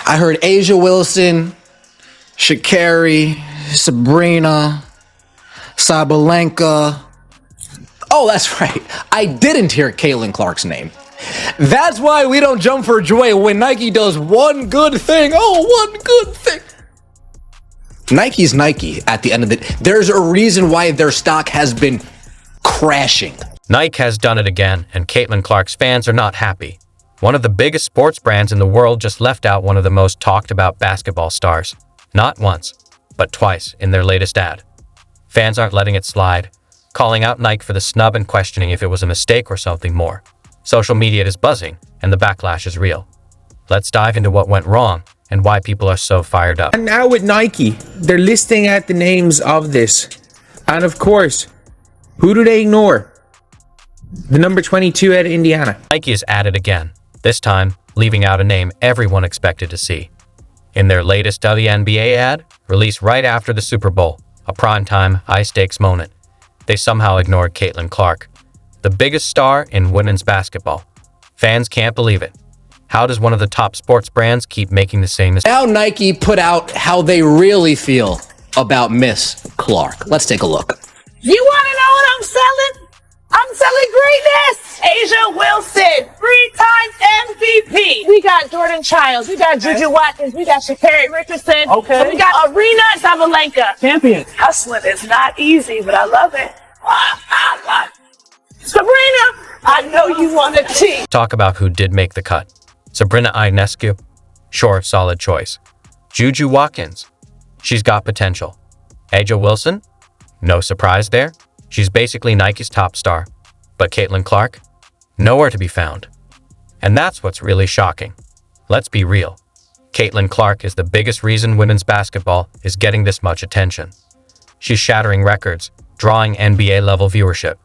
I heard Asia Wilson, Sha'Carri, Sabrina, Sabalenka. Oh, that's right. I didn't hear Caitlin Clark's name. That's why we don't jump for joy when Nike does one good thing. Oh, one good thing. Nike's Nike at the end of it. There's a reason why their stock has been crashing. Nike has done it again, and Caitlin Clark's fans are not happy. One of the biggest sports brands in the world just left out one of the most talked about basketball stars. Not once, but twice in their latest ad. Fans aren't letting it slide, calling out Nike for the snub and questioning if it was a mistake or something more. Social media is buzzing, and the backlash is real. Let's dive into what went wrong and why people are so fired up. And now with Nike, they're listing out the names of this. And of course, who do they ignore? The number 22 out of Indiana. Nike is at it again, this time leaving out a name everyone expected to see. In their latest WNBA ad, released right after the Super Bowl, a primetime, high-stakes moment, they somehow ignored Caitlin Clark, the biggest star in women's basketball. Fans can't believe it. How does one of the top sports brands keep making the same mistake? Now Nike put out how they really feel about Miss Clark. Let's take a look. You want to know what I'm selling? I'm selling greatness. Asia Wilson, 3-time MVP. We got Jordan Childs. We got Juju Watkins. We got Sha'Carri Richardson. Okay. And we got Arena Sabalenka. Champions. Hustling is not easy, but I love it. Sabrina, I know you want a tea. Talk about who did make the cut. Sabrina Ionescu? Sure, solid choice. Juju Watkins? She's got potential. Asia Wilson? No surprise there. She's basically Nike's top star. But Caitlin Clark? Nowhere to be found. And that's what's really shocking. Let's be real. Caitlin Clark is the biggest reason women's basketball is getting this much attention. She's shattering records, drawing NBA-level viewership.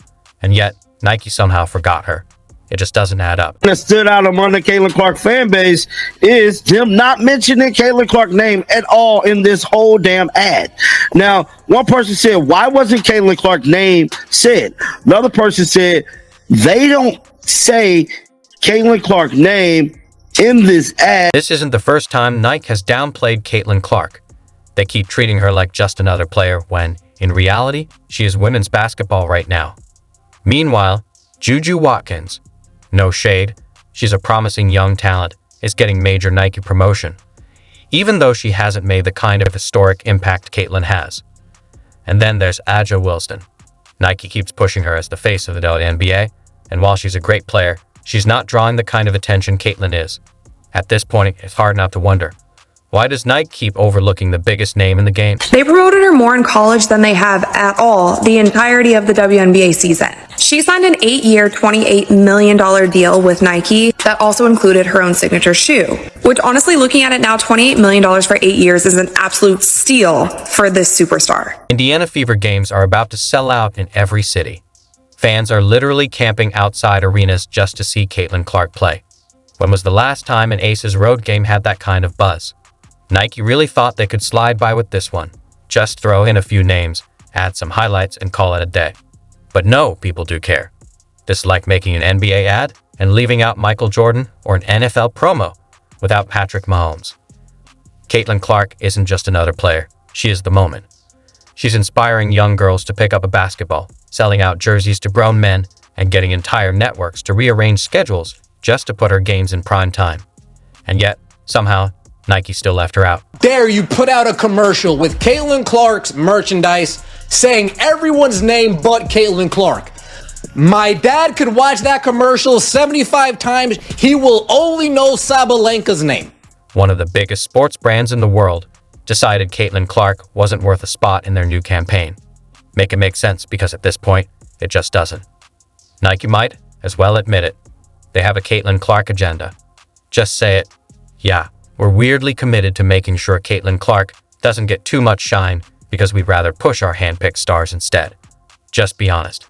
And yet, Nike somehow forgot her. It just doesn't add up. That stood out among the Caitlin Clark fan base is them not mentioning Caitlin Clark's name at all in this whole damn ad. Now, one person said, why wasn't Caitlin Clark's name said? Another person said, they don't say Caitlin Clark's name in this ad. This isn't the first time Nike has downplayed Caitlin Clark. They keep treating her like just another player when, in reality, she is women's basketball right now. Meanwhile, Juju Watkins, no shade, she's a promising young talent, is getting major Nike promotion, even though she hasn't made the kind of historic impact Caitlin has. And then there's Asia Wilson. Nike keeps pushing her as the face of the WNBA, and while she's a great player, she's not drawing the kind of attention Caitlin is. At this point, it's hard not to wonder, why does Nike keep overlooking the biggest name in the game? They promoted her more in college than they have at all the entirety of the WNBA season. She signed an 8-year, $28 million deal with Nike that also included her own signature shoe, which honestly, looking at it now, $28 million for 8 years is an absolute steal for this superstar. Indiana Fever games are about to sell out in every city. Fans are literally camping outside arenas just to see Caitlin Clark play. When was the last time an Aces road game had that kind of buzz? Nike really thought they could slide by with this one. Just throw in a few names, add some highlights, and call it a day. But no, people do care. This is like making an NBA ad and leaving out Michael Jordan or an NFL promo without Patrick Mahomes. Caitlin Clark isn't just another player. She is the moment. She's inspiring young girls to pick up a basketball, selling out jerseys to grown men, and getting entire networks to rearrange schedules just to put her games in prime time. And yet, somehow, Nike still left her out. Dare you put out a commercial with Caitlin Clark's merchandise saying everyone's name but Caitlin Clark. My dad could watch that commercial 75 times. He will only know Sabalenka's name. One of the biggest sports brands in the world decided Caitlin Clark wasn't worth a spot in their new campaign. Make it make sense, because at this point, it just doesn't. Nike might as well admit it. They have a Caitlin Clark agenda. Just say it. Yeah. We're weirdly committed to making sure Caitlin Clark doesn't get too much shine because we'd rather push our handpicked stars instead. Just be honest.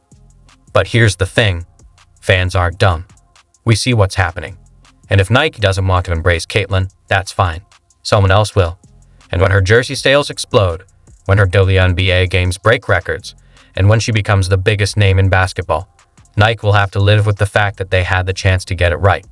But here's the thing. Fans aren't dumb. We see what's happening. And if Nike doesn't want to embrace Caitlin, that's fine. Someone else will. And when her jersey sales explode, when her WNBA games break records, and when she becomes the biggest name in basketball, Nike will have to live with the fact that they had the chance to get it right.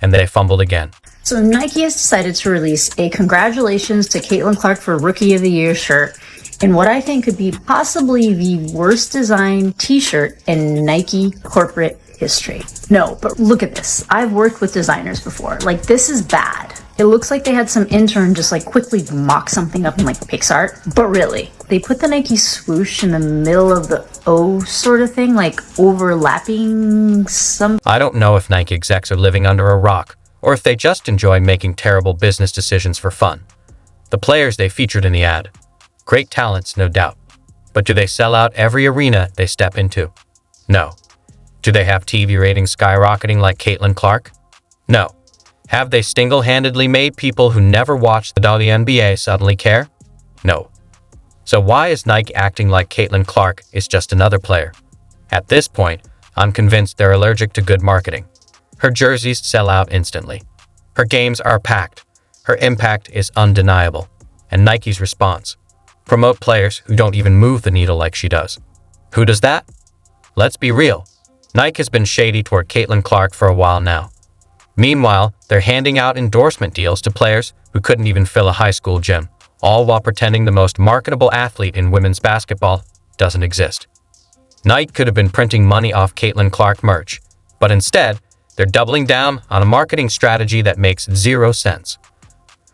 And they fumbled again. So Nike has decided to release a congratulations to Caitlin Clark for Rookie of the Year shirt in what I think could be possibly the worst designed t-shirt in Nike corporate history. No, but look at this. I've worked with designers before. Like, this is bad. It looks like they had some intern just like quickly mock something up in like PixArt. But really, they put the Nike swoosh in the middle of the O sort of thing, like overlapping some. I don't know if Nike execs are living under a rock, or if they just enjoy making terrible business decisions for fun. The players they featured in the ad. Great talents, no doubt. But do they sell out every arena they step into? No. Do they have TV ratings skyrocketing like Caitlin Clark? No. Have they single-handedly made people who never watched the WNBA suddenly care? No. So why is Nike acting like Caitlin Clark is just another player? At this point, I'm convinced they're allergic to good marketing. Her jerseys sell out instantly. Her games are packed. Her impact is undeniable. And Nike's response: promote players who don't even move the needle like she does. Who does that? Let's be real. Nike has been shady toward Caitlin Clark for a while now. Meanwhile, they're handing out endorsement deals to players who couldn't even fill a high school gym, all while pretending the most marketable athlete in women's basketball doesn't exist. Nike could have been printing money off Caitlin Clark merch, but instead, they're doubling down on a marketing strategy that makes zero sense.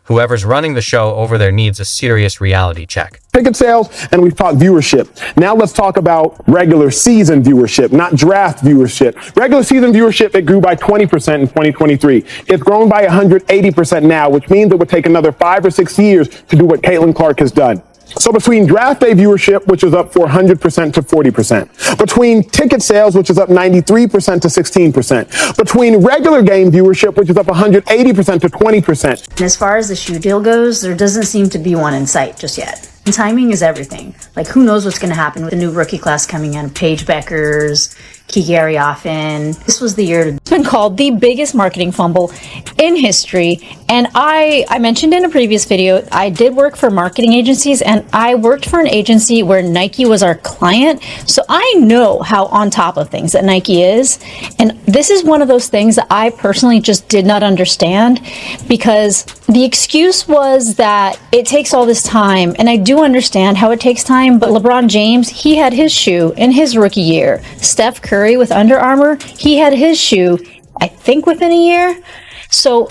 Whoever's running the show over there needs a serious reality check. Ticket sales, and we've talked viewership. Now let's talk about regular season viewership, not draft viewership. Regular season viewership, it grew by 20% in 2023. It's grown by 180% now, which means it would take another 5 or 6 years to do what Caitlin Clark has done. So between draft day viewership, which is up 400% to 40%, between ticket sales, which is up 93% to 16%, between regular game viewership, which is up 180% to 20%. And as far as the shoe deal goes, there doesn't seem to be one in sight just yet. And timing is everything. Like, who knows what's going to happen with the new rookie class coming in. Paige Beckers, Kiki Arioffin. This was the year to... It's been called the biggest marketing fumble in history. And I mentioned in a previous video, I did work for marketing agencies, and I worked for an agency where Nike was our client. So I know how on top of things that Nike is. And this is one of those things that I personally just did not understand, because the excuse was that it takes all this time. And I do understand how it takes time, but LeBron James, he had his shoe in his rookie year. Steph Curry with Under Armour, he had his shoe, I think, within a year. So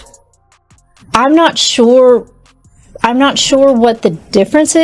I'm not sure what the difference is.